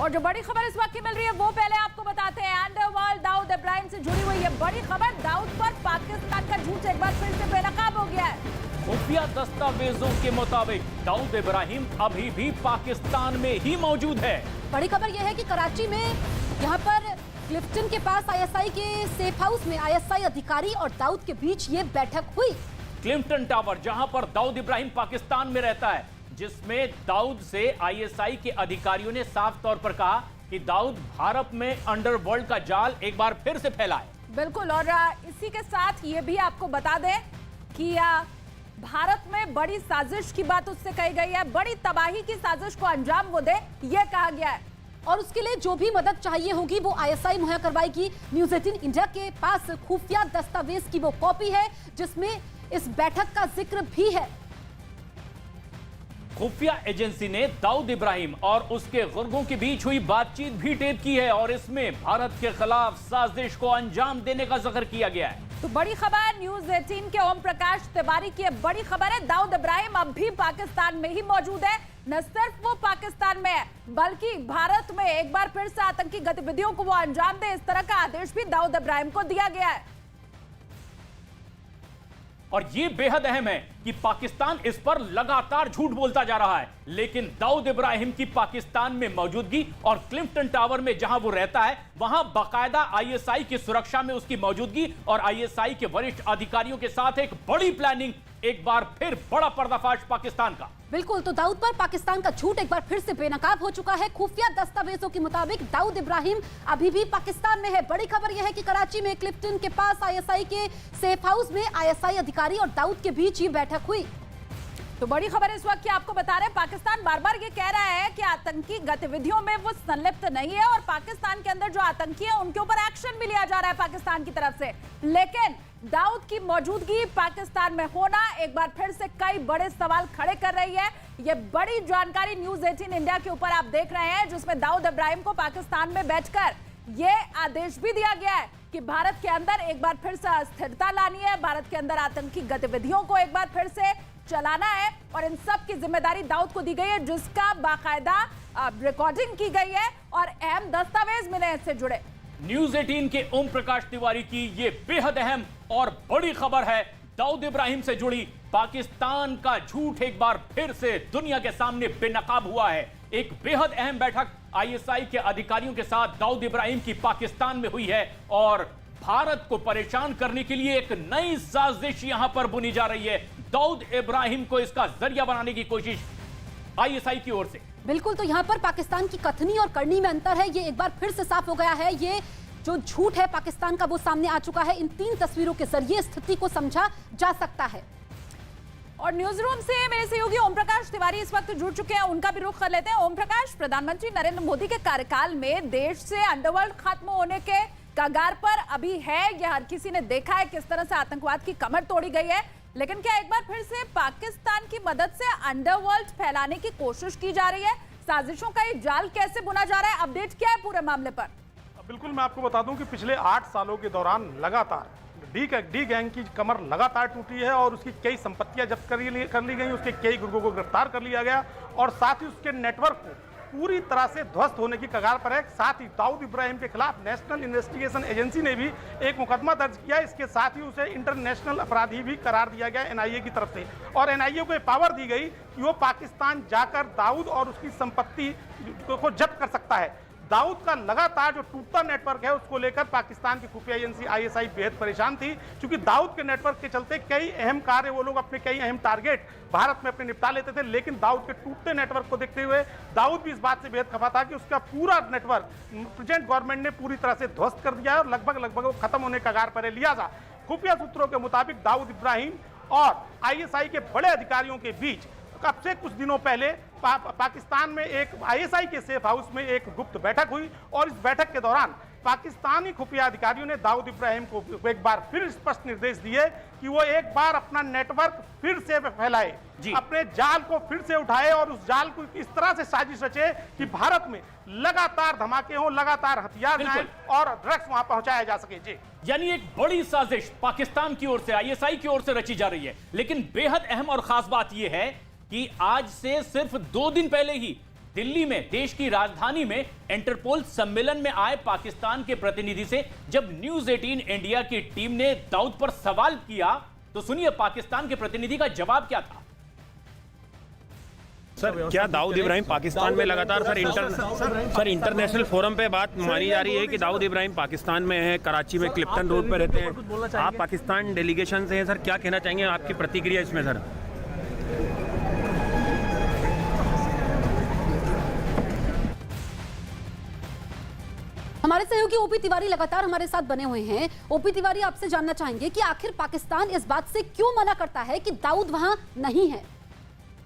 और जो बड़ी खबर इस वक्त की मिल रही है वो पहले आपको बताते हैं। अंडरवर्ल्ड दाऊद इब्राहिम से जुड़ी हुई है बड़ी खबर। दाऊद पर पाकिस्तान का झूठ एक बार फिर से बेनकाब हो गया है। खुफिया दस्तावेजों के मुताबिक दाऊद इब्राहिम अभी भी पाकिस्तान में ही मौजूद है। बड़ी खबर यह है कि कराची में यहाँ पर क्लिफ्टन के पास आईएसआई के सेफ हाउस में आईएसआई अधिकारी और दाऊद के बीच ये बैठक हुई। क्लिफ्टन टावर, जहां पर दाऊद इब्राहिम पाकिस्तान में रहता है, जिसमें दाऊद से आईएसआई के अधिकारियों ने साफ तौर पर कहा कि दाऊद भारत में अंडरवर्ल्ड का जाल एक बार फिर से फैला है। बिल्कुल, और इसी के साथ ये भी आपको बता दें कि भारत में बड़ी साजिश की बात उससे कही गई है। बड़ी तबाही की साजिश को अंजाम वो दे, ये कहा गया है। और उसके लिए जो भी मदद चाहिए होगी वो आईएसआई मुहैया करवाएगी। न्यूज़ 18 इंडिया के पास खुफिया दस्तावेज की वो कॉपी है जिसमें इस बैठक का जिक्र भी है। खुफिया एजेंसी ने दाऊद इब्राहिम और उसके गुर्गों के बीच हुई बातचीत भी टेप की है और इसमें भारत के खिलाफ साजिश को अंजाम देने का जिक्र किया गया है। तो बड़ी खबर न्यूज़ 18 के ओम प्रकाश तिवारी की बड़ी खबर है। दाऊद इब्राहिम अब भी पाकिस्तान में ही मौजूद है। न सिर्फ वो पाकिस्तान में है बल्कि भारत में एक बार फिर से आतंकी गतिविधियों को वो अंजाम दे, इस तरह का आदेश भी दाऊद इब्राहिम को दिया गया है। और ये बेहद अहम है कि पाकिस्तान इस पर लगातार झूठ बोलता जा रहा है, लेकिन दाऊद इब्राहिम की पाकिस्तान में मौजूदगी और क्लिफ्टन टावर में जहां वो रहता है वहां बाकायदा आईएसआई की सुरक्षा में उसकी मौजूदगी और आईएसआई के वरिष्ठ अधिकारियों के साथ एक बड़ी प्लानिंग, एक बार फिर बड़ा पर्दाफाश पाकिस्तान का। बिल्कुल, तो दाऊद पर पाकिस्तान का झूठ एक बार फिर से बेनकाब हो चुका है। खुफिया दस्तावेजों के मुताबिक दाऊद इब्राहिम अभी भी पाकिस्तान में है। बड़ी खबर यह है कि कराची में क्लिफ्टन के पास आईएसआई के सेफ हाउस में आईएसआई अधिकारी और दाऊद के बीच ये बैठक हुई। तो बड़ी खबर इस वक्त की आपको बता रहे हैं, पाकिस्तान बार बार ये कह रहा है कि आतंकी गतिविधियों में वो संलिप्त नहीं है और पाकिस्तान के अंदर जो आतंकी है उनके ऊपर एक्शन भी लिया जा रहा है पाकिस्तान की तरफ से। लेकिन दाऊद की मौजूदगी पाकिस्तान में होना एक बार फिर से कई बड़े सवाल खड़े कर रही है। ये बड़ी जानकारी न्यूज़ 18 इंडिया के ऊपर आप देख रहे हैं, जिसमें दाऊद इब्राहिम को पाकिस्तान में बैठकर ये आदेश भी दिया गया है कि भारत के अंदर एक बार फिर से अस्थिरता लानी है, भारत के अंदर आतंकी गतिविधियों को एक बार फिर से चलाना है और इन सब की जिम्मेदारी दाऊद को दी गई है, जिसका बाकायदा रिकॉर्डिंग की गई है और अहम दस्तावेज मिले हैं इससे जुड़े। न्यूज़ 18 के ओम प्रकाश तिवारी की ये बेहद अहम और बड़ी खबर है। दाऊद इब्राहिम से जुड़ी पाकिस्तान का झूठ एक बार फिर से दुनिया के सामने बेनकाब हुआ है। एक बेहद अहम बैठक आईएसआई के अधिकारियों के साथ दाऊद इब्राहिम की पाकिस्तान में हुई है और भारत को परेशान करने के लिए एक नई साजिश यहां पर बुनी जा रही है। दाऊद इब्राहिम को इसका जरिया बनाने की कोशिश आईएसआई की ओर से। बिल्कुल, तो यहां पर पाकिस्तान की कथनी और करनी में अंतर है, ये एक बार फिर से साफ हो गया है। ये जो झूठ है पाकिस्तान का वो सामने आ चुका है। इन 3 तस्वीरों के जरिए स्थिति को समझा जा सकता है। और न्यूज रूम से मेरे सहयोगी ओम प्रकाश तिवारी इस वक्त जुड़ चुके हैं, उनका भी रुख कर लेते हैं। ओम प्रकाश, प्रधानमंत्री नरेंद्र मोदी के कार्यकाल में देश से अंडरवर्ल्ड खत्म होने के कगार पर अभी है। यह हर किसी ने देखा है किस तरह से आतंकवाद की कमर तोड़ी गई है, लेकिन क्या एक बार फिर से पाकिस्तान की मदद से अंडरवर्ल्ड फैलाने की कोशिश की जा रही है? साजिशों का ये जाल कैसे बुना जा रहा है? अपडेट क्या है पूरे मामले पर? बिल्कुल, मैं आपको बता दूं कि पिछले 8 सालों के दौरान लगातार डी गैंग की कमर लगातार टूटी है और उसकी कई संपत्तियां जब्त कर ली गई, उसके कई गुर्गों को गिरफ्तार कर लिया गया और साथ ही उसके नेटवर्क को पूरी तरह से ध्वस्त होने की कगार पर है। साथ ही दाऊद इब्राहिम के खिलाफ नेशनल इन्वेस्टिगेशन एजेंसी ने भी एक मुकदमा दर्ज किया। इसके साथ ही उसे इंटरनेशनल अपराधी भी करार दिया गया एनआईए की तरफ से और एनआईए को पावर दी गई कि वो पाकिस्तान जाकर दाऊद और उसकी संपत्ति को जब्त कर सकता है। दाऊद का लगातार जो टूटता नेटवर्क है उसको लेकर पाकिस्तान की खुफिया एजेंसी आईएसआई बेहद परेशान थी, क्योंकि दाऊद के नेटवर्क के चलते कई अहम कार्य वो लोग अपने कई अहम टारगेट भारत में अपने निपटा लेते थे। लेकिन दाऊद के टूटते नेटवर्क को देखते हुए दाऊद भी इस बात से बेहद खफा था कि उसका पूरा नेटवर्क प्रेजेंट गवर्नमेंट ने पूरी तरह से ध्वस्त कर दिया है और लगभग वो खत्म होने का कगार पर है। लिहाजा खुफिया सूत्रों के मुताबिक दाऊद इब्राहिम और आईएसआई के बड़े अधिकारियों के बीच अब से कुछ दिनों पहले पाकिस्तान में एक आईएसआई के सेफ हाउस में एक गुप्त बैठक हुई और इस बैठक के दौरान पाकिस्तानी खुफिया अधिकारियों ने दाऊद इब्राहिम को एक बार फिर स्पष्ट निर्देश दिए कि वो एक बार अपना नेटवर्क फिर से फैलाए, अपने जाल को फिर से उठाए और उस जाल को इस तरह से साजिश रचे कि भारत में लगातार धमाके हों, लगातार हथियार जाएं और ड्रग्स वहां पहुंचाया जा सके। जी, यानी एक बड़ी साजिश पाकिस्तान की ओर से, आईएसआई की ओर से रची जा रही है। लेकिन बेहद अहम और खास बात यह है कि आज से सिर्फ 2 दिन पहले ही दिल्ली में, देश की राजधानी में इंटरपोल सम्मेलन में आए पाकिस्तान के प्रतिनिधि से जब न्यूज 18 इंडिया की टीम ने दाऊद पर सवाल किया तो सुनिए पाकिस्तान के प्रतिनिधि का जवाब क्या था। सर, क्या दाऊद इब्राहिम पाकिस्तान में लगातार सर इंटरनेशनल फोरम पे बात मानी जा रही है कि दाऊद इब्राहिम पाकिस्तान में है, कराची में क्लिफ्टन रोड पे रहते हैं, आप पाकिस्तान डेलीगेशन से हैं सर, क्या कहना चाहेंगे, आपकी प्रतिक्रिया इसमें सर? हमारे सहयोगी ओपी तिवारी लगातार हमारे साथ बने हुए हैं। ओपी तिवारी, आपसे जानना चाहेंगे कि आखिर पाकिस्तान इस बात से क्यों मना करता है कि दाऊद वहां नहीं है?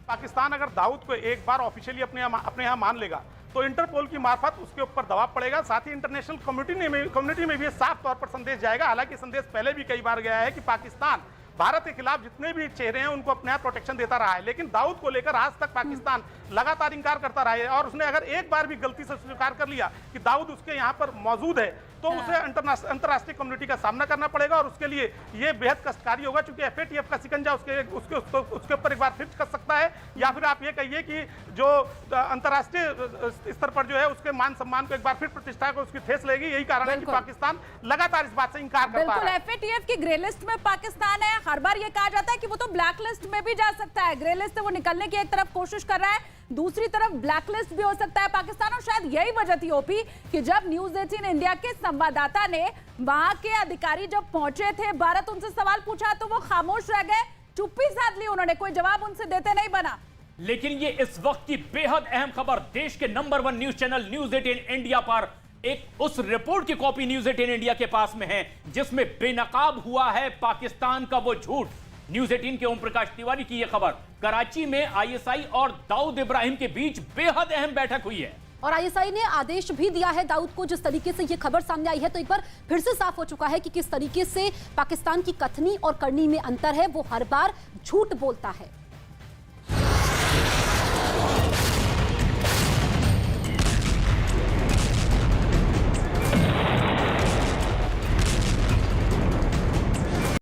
पाकिस्तान अगर दाऊद को एक बार ऑफिशियली अपने यहाँ मान लेगा तो इंटरपोल की मार्फत उसके ऊपर दबाव पड़ेगा, साथ ही इंटरनेशनल कम्युनिटी में भी साफ तौर पर संदेश जाएगा। हालांकि संदेश पहले भी कई बार गया है कि पाकिस्तान भारत के खिलाफ जितने भी चेहरे हैं उनको अपने आप प्रोटेक्शन देता रहा है, लेकिन दाऊद को लेकर आज तक पाकिस्तान लगातार इंकार करता रहा है। और उसने अगर एक बार भी गलती से स्वीकार कर लिया कि दाऊद उसके यहाँ पर मौजूद है तो उसे अंतर्राष्ट्रीय कम्युनिटी का सामना करना पड़ेगा और उसके लिए ये बेहद कष्टकारी होगा, क्योंकि FATF का शिकंजा उसके ऊपर एक बार फिट कर सकता है, या फिर आप ये कहिए कि जो अंतर्राष्ट्रीय स्तर पर जो है उसके मान सम्मान को एक बार फिर प्रतिष्ठा को उसकी ठेस लेगी। यही कारण है कि पाकिस्तान लगातार इस बात से इंकार करता है। FATF की ग्रे लिस्ट में पाकिस्तान है। हर बार ये कहा जाता है कि वो तो ब्लैक लिस्ट में भी जा सकता है, ग्रे लिस्ट से वो निकलने की एक तरफ कोशिश कर रहा है, दूसरी तरफ ब्लैक लिस्ट भी हो सकता है पाकिस्तान। और शायद यही वजह थी ओपी कि जब न्यूज 18 इंडिया के संवाददाता ने वहां के अधिकारी जब पहुंचे थे भारत, उनसे सवाल पूछा तो वो खामोश रह गए, चुप्पी साध ली उन्होंने, कोई जवाब उनसे देते नहीं बना। लेकिन ये इस वक्त की बेहद अहम खबर, देश के number 1 news channel news 18 India पर एक उस रिपोर्ट की कॉपी न्यूज 18 इंडिया के पास में है जिसमें बेनकाब हुआ है पाकिस्तान का वो झूठ। न्यूज 18 के ओम प्रकाश तिवारी की यह खबर, कराची में ISI और दाऊद इब्राहिम के बीच बेहद अहम बैठक हुई है और ISI ने आदेश भी दिया है दाऊद को। जिस तरीके से ये खबर सामने आई है तो एक बार फिर से साफ हो चुका है कि किस तरीके से पाकिस्तान की कथनी और करनी में अंतर है, वो हर बार झूठ बोलता है।